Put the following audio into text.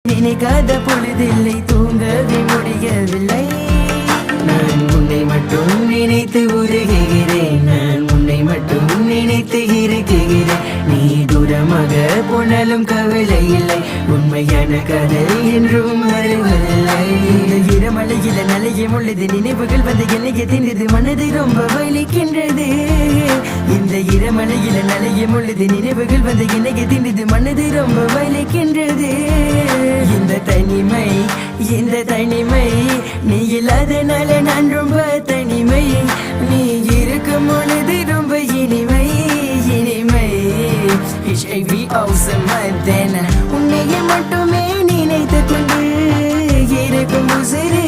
நினைக்காத பொழுதில்லை, தூங்கவே முடியவில்லை. நான் உன்னை மட்டும் நினைத்து உருகுகிறேன், நான் உன்னை மட்டும் நினைத்து இருக்குகிறேன். நீ தூரமாக போனாலும் கவலை இல்லை, உண்மையான கதை என்றும் வருவதில்லை. இரமலையில நலையும் உள்ளது, நினைவுகள் வந்து என்னைக்கு தின்றது, மனது ரொம்ப வலிக்கின்றது. இந்த இரமலையில நலையும் உள்ளது, நினைவுகள் வந்து என்னைக்கு தின்றது, மனது ரொம்ப வலிக்கின்றது. இந்த தனிமை நீ இல்லாதனால நான் ரொம்ப தனிமை. நீ இருக்கும் பொழுது ரொம்ப இனிமை. HIV அவசரம் உன்னையே மட்டுமே நினைத்து கொண்டு இருக்கும் உசிறு